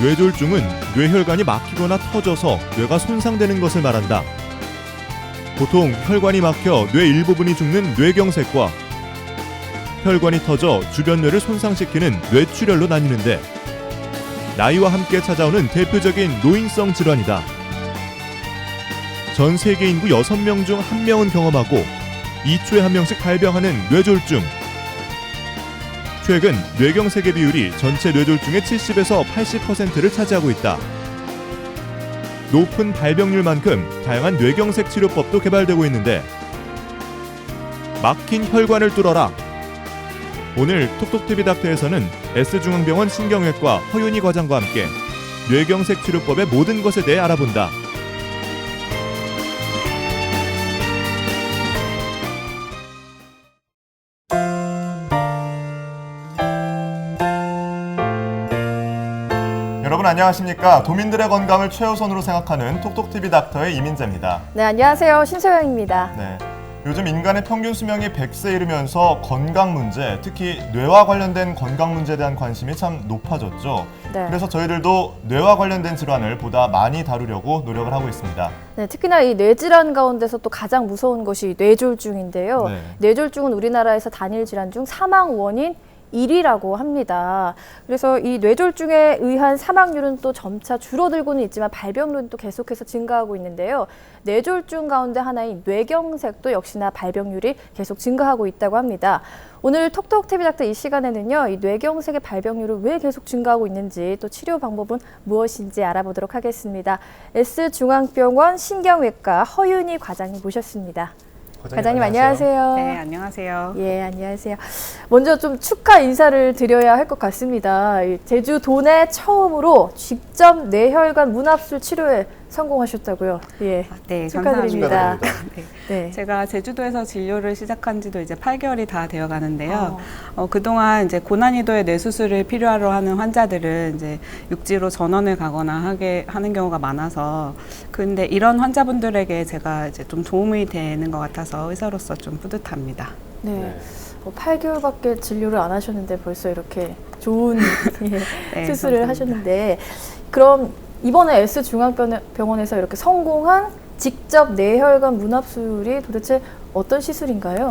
뇌졸중은 뇌혈관이 막히거나 터져서 뇌가 손상되는 것을 말한다. 보통 혈관이 막혀 뇌 일부분이 죽는 뇌경색과 혈관이 터져 주변 뇌를 손상시키는 뇌출혈로 나뉘는데 나이와 함께 찾아오는 대표적인 노인성 질환이다. 전 세계 인구 6명 중 1명은 경험하고 2초에 1명씩 발병하는 뇌졸중. 최근 뇌경색의 비율이 전체 뇌졸중의 70에서 80%를 차지하고 있다. 높은 발병률만큼 다양한 뇌경색 치료법도 개발되고 있는데 막힌 혈관을 뚫어라. 오늘 톡톡TV 닥터에서는 S중앙병원 신경외과 허윤희 과장과 함께 뇌경색 치료법의 모든 것에 대해 알아본다. 여러분 안녕하십니까? 도민들의 건강을 최우선으로 생각하는 톡톡TV 닥터의 이민재입니다. 네, 안녕하세요. 신소영입니다. 네, 요즘 인간의 평균 수명이 100세 이르면서 건강 문제, 특히 뇌와 관련된 건강 문제에 대한 관심이 참 높아졌죠. 네. 그래서 저희들도 뇌와 관련된 질환을 보다 많이 다루려고 노력을 하고 있습니다. 네, 특히나 이 뇌질환 가운데서 또 가장 무서운 것이 뇌졸중인데요. 네. 뇌졸중은 우리나라에서 단일 질환 중 사망 원인 1위라고 합니다. 그래서 이 뇌졸중에 의한 사망률은 또 점차 줄어들고는 있지만 발병률은 또 계속해서 증가하고 있는데요. 뇌졸중 가운데 하나인 뇌경색도 역시나 발병률이 계속 증가하고 있다고 합니다. 오늘 톡톡TV 닥터 이 시간에는요, 이 뇌경색의 발병률은 왜 계속 증가하고 있는지 또 치료 방법은 무엇인지 알아보도록 하겠습니다. S중앙병원 신경외과 허윤희 과장님 모셨습니다. 과장님 안녕하세요. 네, 안녕하세요. 예, 안녕하세요. 먼저 좀 축하 인사를 드려야 할 것 같습니다. 제주 도내 처음으로 직접 뇌혈관 문합술 치료에 성공하셨다고요. 예, 네, 축하드립니다. 감사합니다. 네. 네. 제가 제주도에서 진료를 시작한 지도 이제 8개월이 다 되어 가는데요. 그동안 이제 고난이도의 뇌수술을 필요로 하는 환자들은 이제 육지로 전원을 가거나 하는 경우가 많아서 근데 이런 환자분들에게 제가 이제 좀 도움이 되는 것 같아서 의사로서 좀 뿌듯합니다. 네. 8개월밖에 진료를 안 하셨는데 벌써 이렇게 좋은 네, 수술을 감사합니다. 하셨는데 그럼 이번에 S중앙병원에서 이렇게 성공한 직접 뇌혈관 문합술이 도대체 어떤 시술인가요?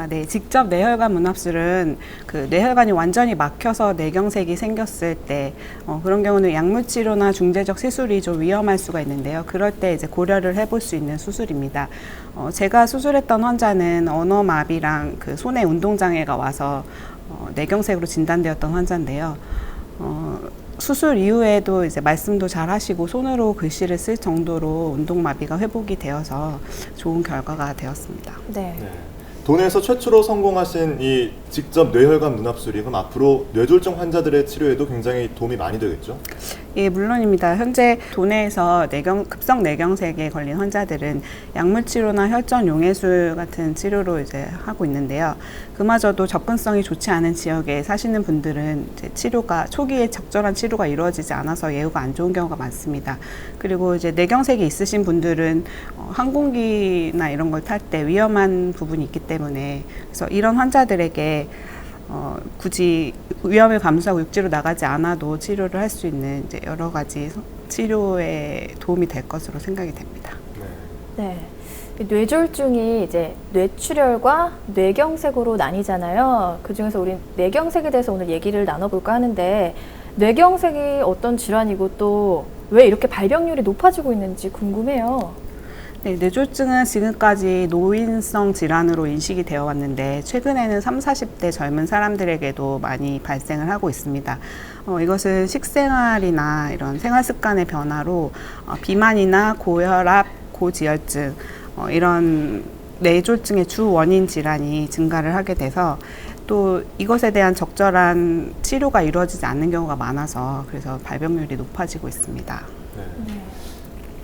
네. 직접 뇌혈관 문합술은 그 뇌혈관이 완전히 막혀서 뇌경색이 생겼을 때 그런 경우는 약물 치료나 중재적 시술이 좀 위험할 수가 있는데요. 그럴 때 이제 고려를 해볼 수 있는 수술입니다. 제가 수술했던 환자는 언어마비랑 그 손의 운동장애가 와서 뇌경색으로 진단되었던 환자인데요. 수술 이후에도 이제 말씀도 잘 하시고 손으로 글씨를 쓸 정도로 운동마비가 회복이 되어서 좋은 결과가 되었습니다. 네. 네. 도내에서 최초로 성공하신 이 직접 뇌혈관 문합술이 그럼 앞으로 뇌졸중 환자들의 치료에도 굉장히 도움이 많이 되겠죠? 예, 물론입니다. 현재 도내에서 급성 뇌경색에 걸린 환자들은 약물 치료나 혈전 용해술 같은 치료로 이제 하고 있는데요. 그마저도 접근성이 좋지 않은 지역에 사시는 분들은 이제 치료가 초기에 적절한 치료가 이루어지지 않아서 예후가 안 좋은 경우가 많습니다. 그리고 이제 뇌경색이 있으신 분들은 항공기나 이런 걸 탈 때 위험한 부분이 있기 때문에 그래서 이런 환자들에게 굳이 위험을 감수하고 육지로 나가지 않아도 치료를 할 수 있는 이제 여러 가지 치료에 도움이 될 것으로 생각이 됩니다. 네. 뇌졸중이 이제 뇌출혈과 뇌경색으로 나뉘잖아요. 그중에서 우리 뇌경색에 대해서 오늘 얘기를 나눠볼까 하는데 뇌경색이 어떤 질환이고 또 왜 이렇게 발병률이 높아지고 있는지 궁금해요. 네, 뇌졸중은 지금까지 노인성 질환으로 인식이 되어 왔는데 최근에는 30, 40대 젊은 사람들에게도 많이 발생을 하고 있습니다. 이것은 식생활이나 이런 생활 습관의 변화로 비만이나 고혈압, 고지혈증 이런 뇌졸중의 주 원인 질환이 증가를 하게 돼서 또 이것에 대한 적절한 치료가 이루어지지 않는 경우가 많아서 그래서 발병률이 높아지고 있습니다. 네.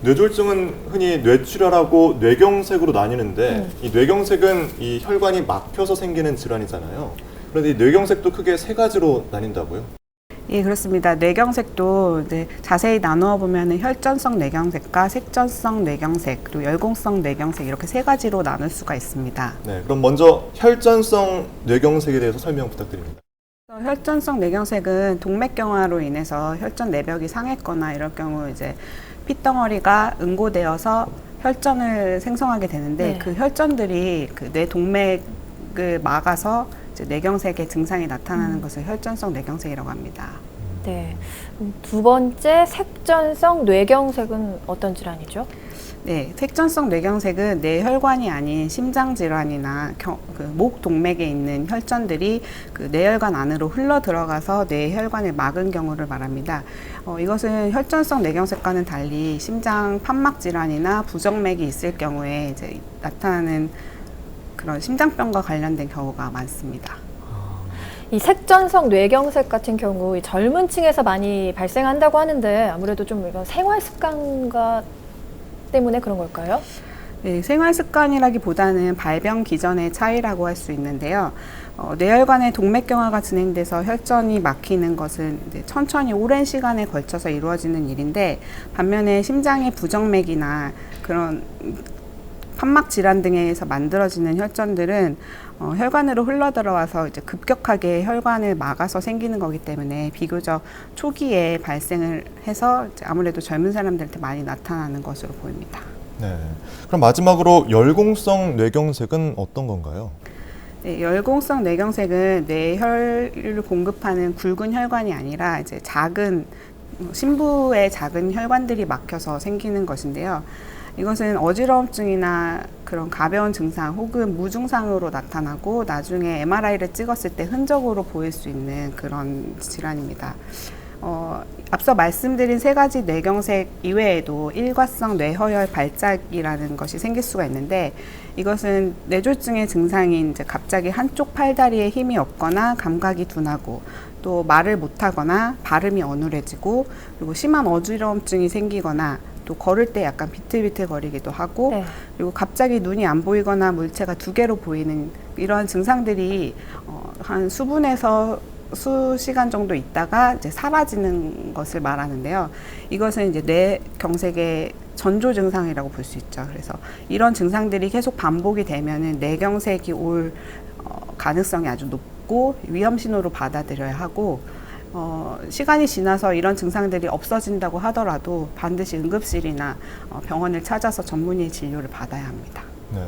뇌졸중은 흔히 뇌출혈하고 뇌경색으로 나뉘는데 이 뇌경색은 이 혈관이 막혀서 생기는 질환이잖아요. 그런데 이 뇌경색도 크게 세 가지로 나뉜다고요? 예, 그렇습니다. 뇌경색도 이제 자세히 나누어 보면 혈전성 뇌경색과 색전성 뇌경색, 그리고 열공성 뇌경색 이렇게 세 가지로 나눌 수가 있습니다. 네, 그럼 먼저 혈전성 뇌경색에 대해서 설명 부탁드립니다. 혈전성 뇌경색은 동맥경화로 인해서 혈전 내벽이 상했거나 이럴 경우 이제 핏덩어리가 응고되어서 혈전을 생성하게 되는데 네. 그 혈전들이 그 뇌 동맥을 막아서 이제 뇌경색의 증상이 나타나는 것을 혈전성 뇌경색이라고 합니다. 네. 두 번째 색전성 뇌경색은 어떤 질환이죠? 네, 색전성 뇌경색은 뇌혈관이 아닌 심장 질환이나 목 동맥에 있는 혈전들이 그 뇌혈관 안으로 흘러 들어가서 뇌혈관을 막은 경우를 말합니다. 이것은 혈전성 뇌경색과는 달리 심장 판막 질환이나 부정맥이 있을 경우에 이제 나타나는 그런 심장병과 관련된 경우가 많습니다. 이 색전성 뇌경색 같은 경우 이 젊은 층에서 많이 발생한다고 하는데 아무래도 좀 이건 생활 습관과 때문에 그런 걸까요? 네, 생활 습관이라기보다는 발병 기전의 차이라고 할 수 있는데요. 뇌혈관의 동맥경화가 진행돼서 혈전이 막히는 것은 이제 천천히 오랜 시간에 걸쳐서 이루어지는 일인데, 반면에 심장의 부정맥이나 그런 판막 질환 등에 의해서 만들어지는 혈전들은 혈관으로 흘러 들어와서 이제 급격하게 혈관을 막아서 생기는 거기 때문에 비교적 초기에 발생을 해서 이제 아무래도 젊은 사람들한테 많이 나타나는 것으로 보입니다. 네. 그럼 마지막으로 열공성 뇌경색은 어떤 건가요? 네, 열공성 뇌경색은 뇌혈을 공급하는 굵은 혈관이 아니라 이제 작은 심부의 작은 혈관들이 막혀서 생기는 것인데요. 이것은 어지러움증이나 그런 가벼운 증상 혹은 무증상으로 나타나고 나중에 MRI를 찍었을 때 흔적으로 보일 수 있는 그런 질환입니다. 앞서 말씀드린 세 가지 뇌경색 이외에도 일과성 뇌허혈 발작이라는 것이 생길 수가 있는데, 이것은 뇌졸중의 증상인 이제 갑자기 한쪽 팔다리에 힘이 없거나 감각이 둔하고 또 말을 못하거나 발음이 어눌해지고 그리고 심한 어지러움증이 생기거나 또 걸을 때 약간 비틀비틀 거리기도 하고 네. 그리고 갑자기 눈이 안 보이거나 물체가 두 개로 보이는 이러한 증상들이 한 수분에서 수시간 정도 있다가 이제 사라지는 것을 말하는데요. 이것은 이제 뇌경색의 전조 증상이라고 볼 수 있죠. 그래서 이런 증상들이 계속 반복이 되면은 뇌경색이 올 가능성이 아주 높고 위험 신호로 받아들여야 하고, 시간이 지나서 이런 증상들이 없어진다고 하더라도 반드시 응급실이나 병원을 찾아서 전문의 진료를 받아야 합니다. 네.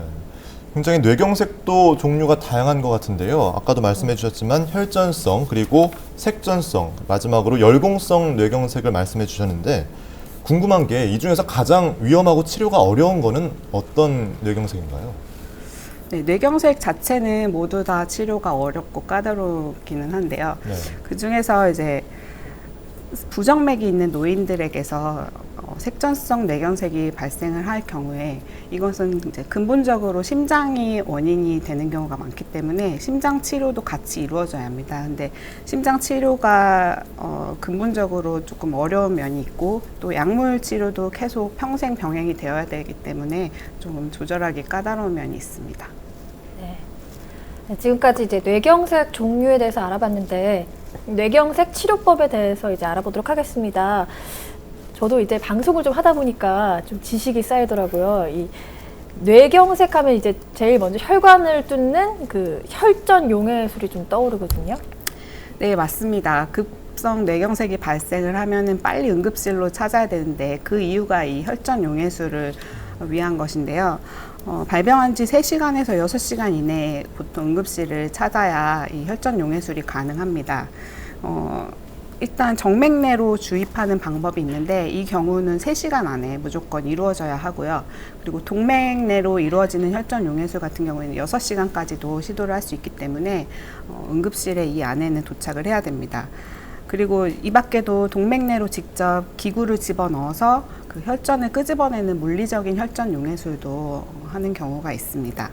굉장히 뇌경색도 종류가 다양한 것 같은데요. 아까도 말씀해 주셨지만 혈전성, 그리고 색전성, 마지막으로 열공성 뇌경색을 말씀해 주셨는데, 궁금한 게 이 중에서 가장 위험하고 치료가 어려운 거는 어떤 뇌경색인가요? 네, 뇌경색 자체는 모두 다 치료가 어렵고 까다롭기는 한데요. 네. 그 중에서 이제 부정맥이 있는 노인들에게서 색전성 뇌경색이 발생을 할 경우에 이것은 이제 근본적으로 심장이 원인이 되는 경우가 많기 때문에 심장 치료도 같이 이루어져야 합니다. 근데 심장 치료가 근본적으로 조금 어려운 면이 있고 또 약물 치료도 계속 평생 병행이 되어야 되기 때문에 좀 조절하기 까다로운 면이 있습니다. 네, 지금까지 이제 뇌경색 종류에 대해서 알아봤는데 뇌경색 치료법에 대해서 이제 알아보도록 하겠습니다. 저도 이제 방송을 좀 하다 보니까 좀 지식이 쌓이더라고요. 이 뇌경색 하면 이제 제일 먼저 혈관을 뚫는 그 혈전 용해술이 좀 떠오르거든요. 네, 맞습니다. 급성 뇌경색이 발생을 하면은 빨리 응급실로 찾아야 되는데 그 이유가 이 혈전 용해술을 위한 것인데요. 발병한 지 3시간에서 6시간 이내에 보통 응급실을 찾아야 이 혈전 용해술이 가능합니다. 일단 정맥내로 주입하는 방법이 있는데 이 경우는 3시간 안에 무조건 이루어져야 하고요. 그리고 동맥내로 이루어지는 혈전 용해술 같은 경우에는 6시간까지도 시도를 할 수 있기 때문에 응급실에 이 안에는 도착을 해야 됩니다. 그리고 이 밖에도 동맥내로 직접 기구를 집어넣어서 그 혈전을 끄집어내는 물리적인 혈전 용해술도 하는 경우가 있습니다.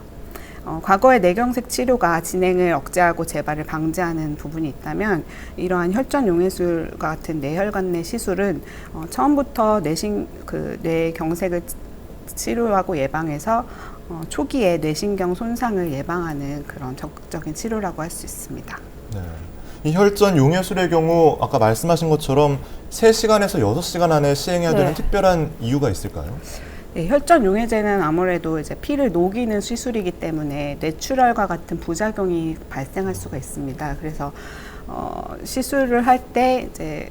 과거의 뇌경색 치료가 진행을 억제하고 재발을 방지하는 부분이 있다면 이러한 혈전 용해술 같은 뇌혈관 내 시술은 처음부터 뇌경색을 치료하고 예방해서 초기에 뇌신경 손상을 예방하는 그런 적극적인 치료라고 할 수 있습니다. 네. 이 혈전 용해술의 경우 아까 말씀하신 것처럼 3시간에서 6시간 안에 시행해야 되는 네. 특별한 이유가 있을까요? 네, 혈전 용해제는 아무래도 이제 피를 녹이는 시술이기 때문에 뇌출혈과 같은 부작용이 발생할 수가 있습니다. 그래서 시술을 할 때 이제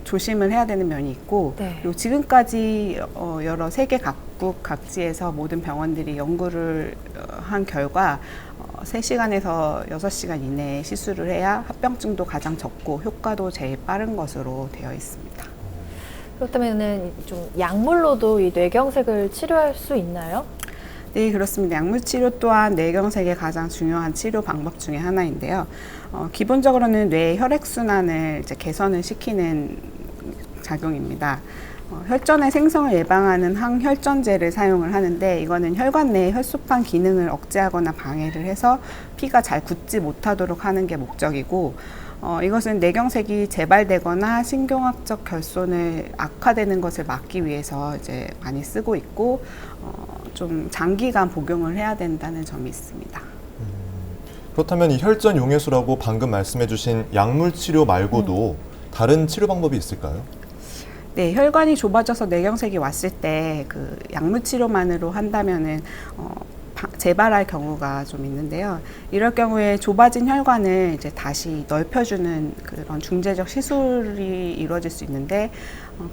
조심을 해야 되는 면이 있고 네. 그리고 지금까지 여러 세계 각국 각지에서 모든 병원들이 연구를 한 결과 3시간에서 6시간 이내에 시술을 해야 합병증도 가장 적고 효과도 제일 빠른 것으로 되어 있습니다. 그렇다면은 좀 약물로도 이 뇌경색을 치료할 수 있나요? 네, 그렇습니다. 약물 치료 또한 뇌경색의 가장 중요한 치료 방법 중에 하나인데요. 기본적으로는 뇌의 혈액순환을 이제 개선을 시키는 작용입니다. 혈전의 생성을 예방하는 항혈전제를 사용을 하는데 이거는 혈관 내의 혈소판 기능을 억제하거나 방해를 해서 피가 잘 굳지 못하도록 하는 게 목적이고 이것은 뇌경색이 재발되거나 신경학적 결손을 악화되는 것을 막기 위해서 이제 많이 쓰고 있고 좀 장기간 복용을 해야 된다는 점이 있습니다. 그렇다면 이 혈전 용해수라고 방금 말씀해주신 약물 치료 말고도 다른 치료 방법이 있을까요? 네, 혈관이 좁아져서 뇌경색이 왔을 때 그 약물 치료만으로 한다면은 재발할 경우가 좀 있는데요. 이럴 경우에 좁아진 혈관을 이제 다시 넓혀주는 그런 중재적 시술이 이루어질 수 있는데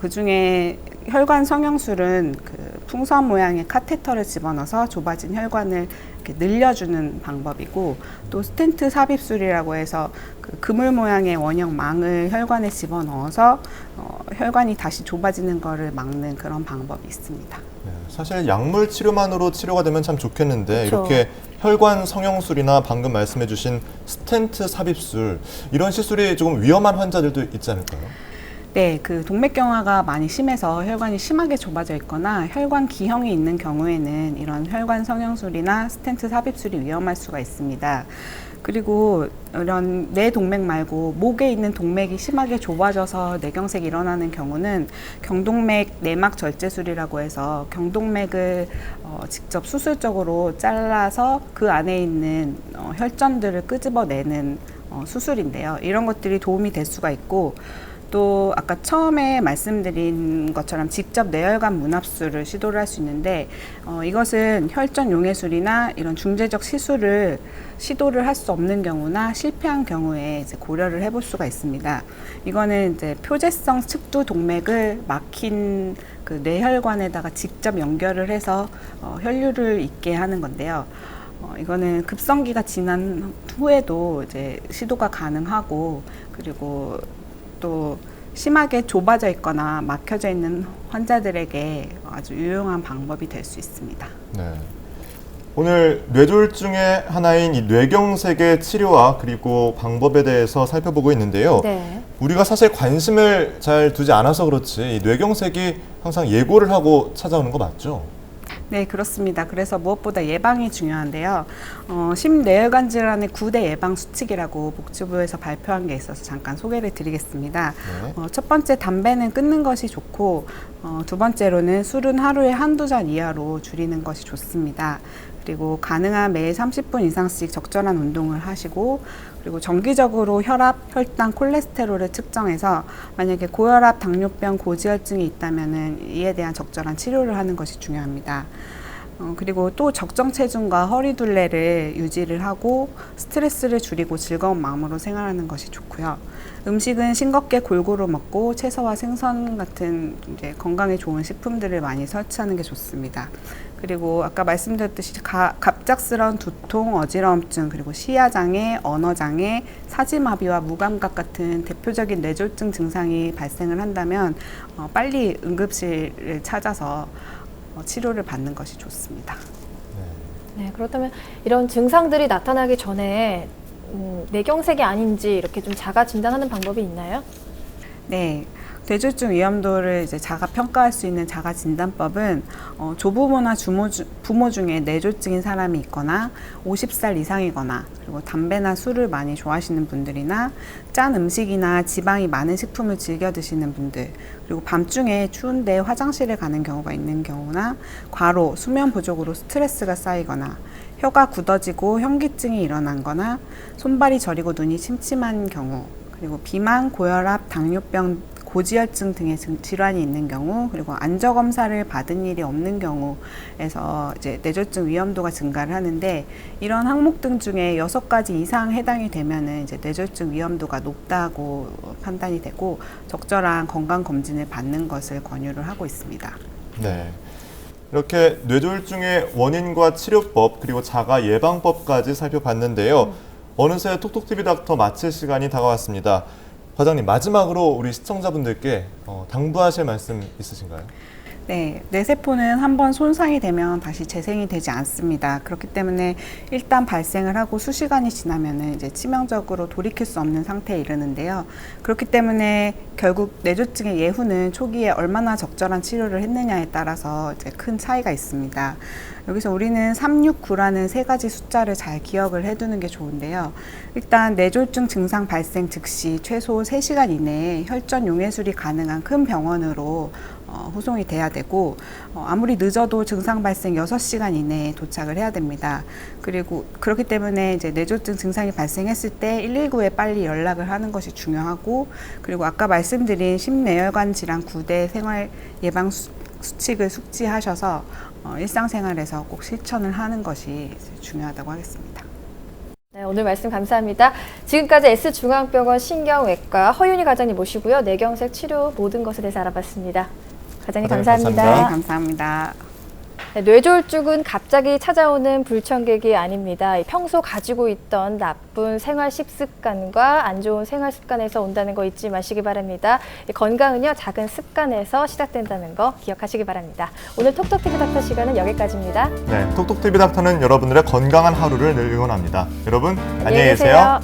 그 중에 혈관 성형술은 그 풍선 모양의 카테터를 집어넣어서 좁아진 혈관을 이렇게 늘려주는 방법이고 또 스텐트 삽입술이라고 해서 그 그물 모양의 원형 망을 혈관에 집어넣어서 혈관이 다시 좁아지는 것을 막는 그런 방법이 있습니다. 네, 사실 약물 치료만으로 치료가 되면 참 좋겠는데 그쵸. 이렇게 혈관 성형술이나 방금 말씀해주신 스텐트 삽입술 이런 시술이 조금 위험한 환자들도 있지 않을까요? 네, 그 동맥경화가 많이 심해서 혈관이 심하게 좁아져 있거나 혈관 기형이 있는 경우에는 이런 혈관 성형술이나 스텐트 삽입술이 위험할 수가 있습니다. 그리고 이런 뇌 동맥 말고 목에 있는 동맥이 심하게 좁아져서 뇌경색이 일어나는 경우는 경동맥 내막 절제술이라고 해서 경동맥을 직접 수술적으로 잘라서 그 안에 있는 혈전들을 끄집어내는 수술인데요. 이런 것들이 도움이 될 수가 있고 또 아까 처음에 말씀드린 것처럼 직접 뇌혈관 문합술을 시도를 할 수 있는데 이것은 혈전 용해술이나 이런 중재적 시도를 할 수 없는 경우나 실패한 경우에 이제 고려를 해볼 수가 있습니다. 이거는 이제 표재성 측두 동맥을 막힌 그 뇌혈관에다가 직접 연결을 해서 혈류를 있게 하는 건데요. 이거는 급성기가 지난 후에도 이제 시도가 가능하고 그리고 또 심하게 좁아져 있거나 막혀져 있는 환자들에게 아주 유용한 방법이 될 수 있습니다. 네. 오늘 뇌졸중의 하나인 이 뇌경색의 치료와 그리고 방법에 대해서 살펴보고 있는데요. 네. 우리가 사실 관심을 잘 두지 않아서 그렇지 이 뇌경색이 항상 예고를 하고 찾아오는 거 맞죠? 네, 그렇습니다. 그래서 무엇보다 예방이 중요한데요. 심뇌혈관 질환의 9대 예방 수칙이라고 복지부에서 발표한 게 있어서 잠깐 소개를 드리겠습니다. 네. 첫 번째, 담배는 끊는 것이 좋고 두 번째로는 술은 하루에 한두 잔 이하로 줄이는 것이 좋습니다. 그리고 가능한 매일 30분 이상씩 적절한 운동을 하시고 그리고 정기적으로 혈압, 혈당, 콜레스테롤을 측정해서 만약에 고혈압, 당뇨병, 고지혈증이 있다면은 이에 대한 적절한 치료를 하는 것이 중요합니다. 그리고 또 적정 체중과 허리 둘레를 유지를 하고 스트레스를 줄이고 즐거운 마음으로 생활하는 것이 좋고요. 음식은 싱겁게 골고루 먹고 채소와 생선 같은 이제 건강에 좋은 식품들을 많이 섭취하는 게 좋습니다. 그리고 아까 말씀드렸듯이 갑작스러운 두통, 어지러움증, 그리고 시야장애, 언어장애, 사지마비와 무감각 같은 대표적인 뇌졸중 증상이 발생을 한다면 빨리 응급실을 찾아서 치료를 받는 것이 좋습니다. 네, 그렇다면 이런 증상들이 나타나기 전에 뇌경색이 아닌지 이렇게 좀 자가 진단하는 방법이 있나요? 네. 뇌졸중 위험도를 이제 자가 평가할 수 있는 자가 진단법은 조부모나 부모 중에 뇌졸중인 사람이 있거나 50살 이상이거나 그리고 담배나 술을 많이 좋아하시는 분들이나 짠 음식이나 지방이 많은 식품을 즐겨 드시는 분들 그리고 밤중에 추운데 화장실에 가는 경우가 있는 경우나 과로, 수면 부족으로 스트레스가 쌓이거나 혀가 굳어지고 현기증이 일어난 거나 손발이 저리고 눈이 침침한 경우 그리고 비만, 고혈압, 당뇨병, 고지혈증 등의 질환이 있는 경우, 그리고 안저 검사를 받은 일이 없는 경우에서 이제 뇌졸중 위험도가 증가를 하는데, 이런 항목등 중에 6가지 이상 해당이 되면은 이제 뇌졸중 위험도가 높다고 판단이 되고 적절한 건강 검진을 받는 것을 권유를 하고 있습니다. 네. 이렇게 뇌졸중의 원인과 치료법 그리고 자가 예방법까지 살펴봤는데요. 어느새 톡톡TV 닥터 마칠 시간이 다가왔습니다. 과장님, 마지막으로 우리 시청자분들께 당부하실 말씀 있으신가요? 네, 뇌세포는 한번 손상이 되면 다시 재생이 되지 않습니다. 그렇기 때문에 일단 발생을 하고 수시간이 지나면은 이제 치명적으로 돌이킬 수 없는 상태에 이르는데요. 그렇기 때문에 결국 뇌졸중의 예후는 초기에 얼마나 적절한 치료를 했느냐에 따라서 이제 큰 차이가 있습니다. 여기서 우리는 369라는 3가지 숫자를 잘 기억을 해두는 게 좋은데요. 일단 뇌졸중 증상 발생 즉시 최소 3시간 이내에 혈전 용해술이 가능한 큰 병원으로 후송이 돼야 되고, 아무리 늦어도 증상 발생 6시간 이내에 도착을 해야 됩니다. 그리고 그렇기 때문에 이제 뇌졸중 증상이 발생했을 때 119에 빨리 연락을 하는 것이 중요하고, 그리고 아까 말씀드린 심뇌혈관 질환 9대 생활 예방 수칙을 숙지하셔서 일상생활에서 꼭 실천을 하는 것이 중요하다고 하겠습니다. 네, 오늘 말씀 감사합니다. 지금까지 S중앙병원 신경외과 허윤희 과장님 모시고요. 뇌경색 치료 모든 것에 대해서 알아봤습니다. 과장님 감사합니다. 네, 감사합니다. 네, 뇌졸중은 갑자기 찾아오는 불청객이 아닙니다. 평소 가지고 있던 나쁜 생활 식습관과 안 좋은 생활 습관에서 온다는 거 잊지 마시기 바랍니다. 건강은요, 작은 습관에서 시작된다는 거 기억하시기 바랍니다. 오늘 톡톡TV 닥터 시간은 여기까지입니다. 네, 톡톡TV 닥터는 여러분들의 건강한 하루를 늘 응원합니다. 여러분, 안녕히 계세요.